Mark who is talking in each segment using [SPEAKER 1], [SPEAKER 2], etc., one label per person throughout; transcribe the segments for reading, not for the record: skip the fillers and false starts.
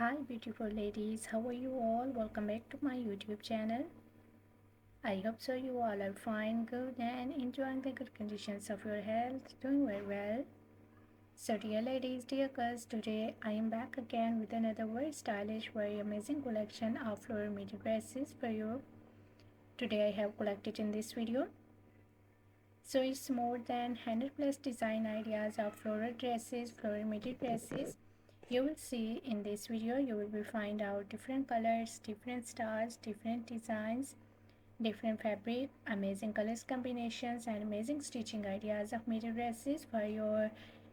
[SPEAKER 1] Hi beautiful ladies, how are you all? Welcome back to my YouTube channel. I hope so you all are fine, good and enjoying the good conditions of your health, doing very well. So dear ladies, dear girls, today I am back again with another very stylish, very amazing collection of floral midi dresses for you. Today I have collected in this video. So it's more than 100 plus design ideas of floral dresses, floral midi dresses. You will see in this video, you will be find out different colors, different styles, different designs, different fabric, amazing colors combinations and amazing stitching ideas of midi dresses for your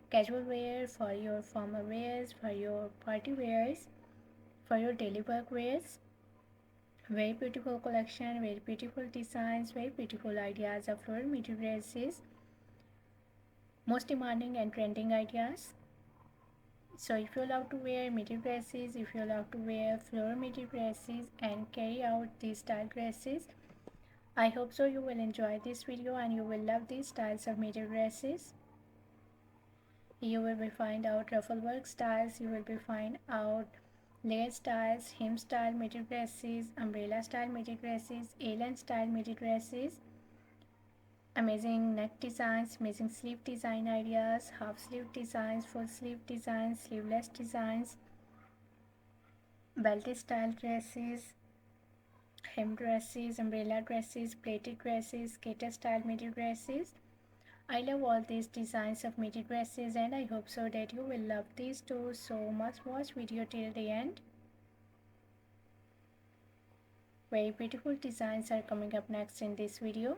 [SPEAKER 1] casual wear, for your formal wears, for your party wears, for your daily work wears. Very beautiful collection, very beautiful designs, very beautiful ideas of floral midi dresses, most demanding and trending ideas. So if you love to wear midi dresses, if you love to wear floral midi dresses and carry out these style dresses, I hope so you will enjoy this video and you will love these styles of midi dresses. You will be find out ruffle work styles, you will be find out layer styles, hem style midi dresses, umbrella style midi dresses, A-line style midi dresses, amazing neck designs, amazing sleeve design ideas, half sleeve designs, full sleeve designs, sleeveless designs, belted style dresses, hem dresses, umbrella dresses, plated dresses, skater style midi dresses. I love all these designs of midi dresses and I hope so that you will love these too. So must watch video till the end. Very beautiful designs are coming up next in this video.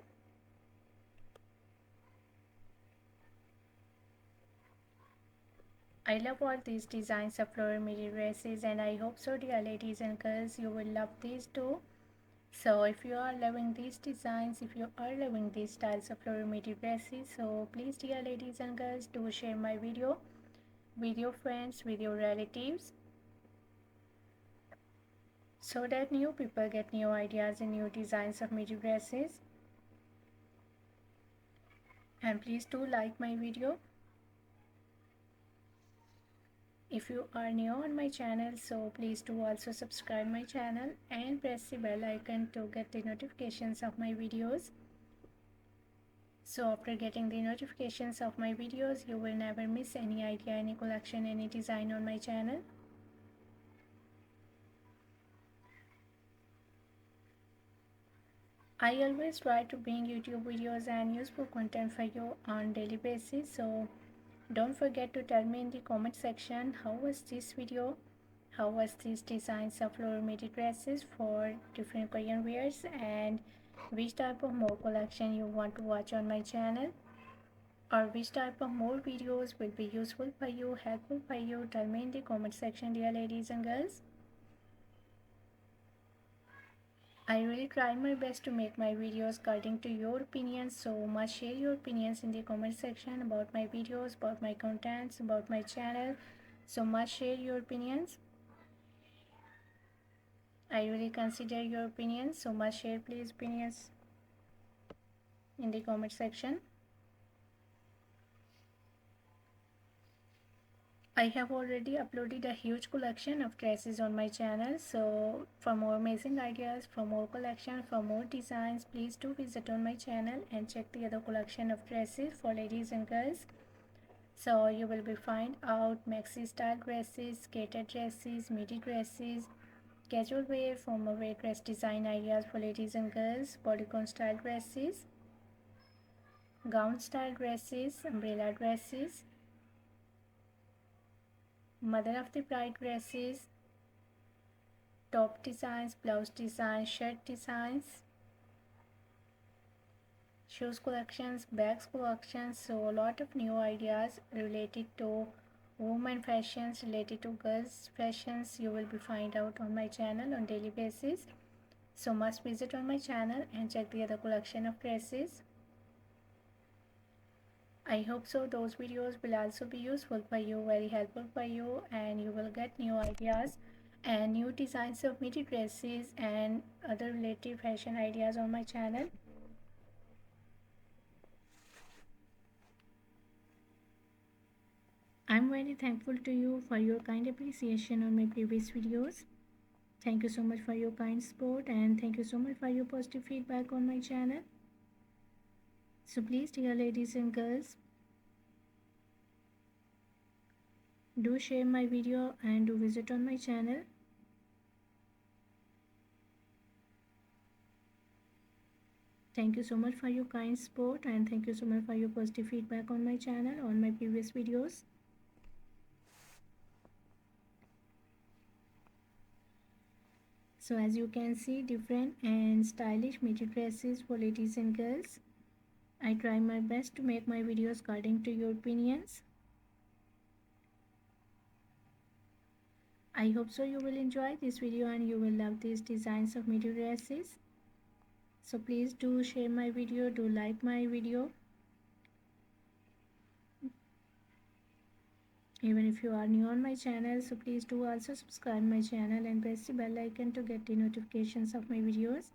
[SPEAKER 1] I love all these designs of floral midi dresses and I hope so dear ladies and girls you will love these too. So if you are loving these designs, if you are loving these styles of floral midi dresses, so please dear ladies and girls do share my video with your friends, with your relatives, so that new people get new ideas and new designs of midi dresses. And please do like my video. If you are new on my channel, so please do also subscribe my channel and press the bell icon to get the notifications of my videos. So after getting the notifications of my videos, you will never miss any idea, any collection, any design on my channel. I always try to bring YouTube videos and useful content for you on daily basis. So don't forget to tell me in the comment section how was this video, how was these designs of floral midi dresses for different Korean wears, and which type of more collection you want to watch on my channel, or which type of more videos will be useful for you, helpful for you. Tell me in the comment section dear ladies and girls. I really try my best to make my videos according to your opinions, so must share your opinions in the comment section about my videos, about my contents, about my channel. So must share your opinions. I really consider your opinions, so must share please opinions in the comment section. I have already uploaded a huge collection of dresses on my channel, so for more amazing ideas, for more collection, for more designs, please do visit on my channel and check the other collection of dresses for ladies and girls. So you will be find out maxi style dresses, skater dresses, midi dresses, casual wear, formal wear dress design ideas for ladies and girls, bodycon style dresses, gown style dresses, umbrella dresses, mother of the bride dresses, top designs, blouse designs, shirt designs, shoes collections, bags collections. So a lot of new ideas related to women fashions, related to girls fashions you will be find out on my channel on daily basis. So must visit on my channel and check the other collection of dresses. I hope so those videos will also be useful for you, very helpful for you, and you will get new ideas and new designs of midi dresses and other related fashion ideas on my channel. I'm very thankful to you for your kind appreciation on my previous videos. Thank you so much for your kind support and thank you so much for your positive feedback on my channel. So please, dear ladies and girls, do share my video and do visit on my channel. Thank you so much for your kind support and thank you so much for your positive feedback on my channel on my previous videos. So as you can see, different and stylish midi dresses for ladies and girls. I try my best to make my videos according to your opinions. I hope so you will enjoy this video and you will love these designs of midi dresses. So please do share my video, do like my video. Even if you are new on my channel, so please do also subscribe my channel and press the bell icon to get the notifications of my videos.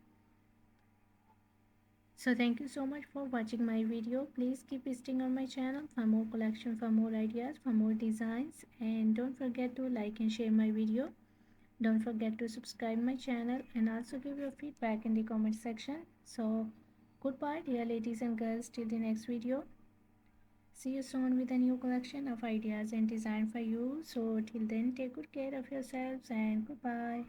[SPEAKER 1] So thank you so much for watching my video. Please keep visiting on my channel for more collection, for more ideas, for more designs, and don't forget to like and share my video. Don't forget to subscribe my channel and also give your feedback in the comment section. So goodbye dear ladies and girls, till the next video. See you soon with a new collection of ideas and design for you. So till then, take good care of yourselves and goodbye.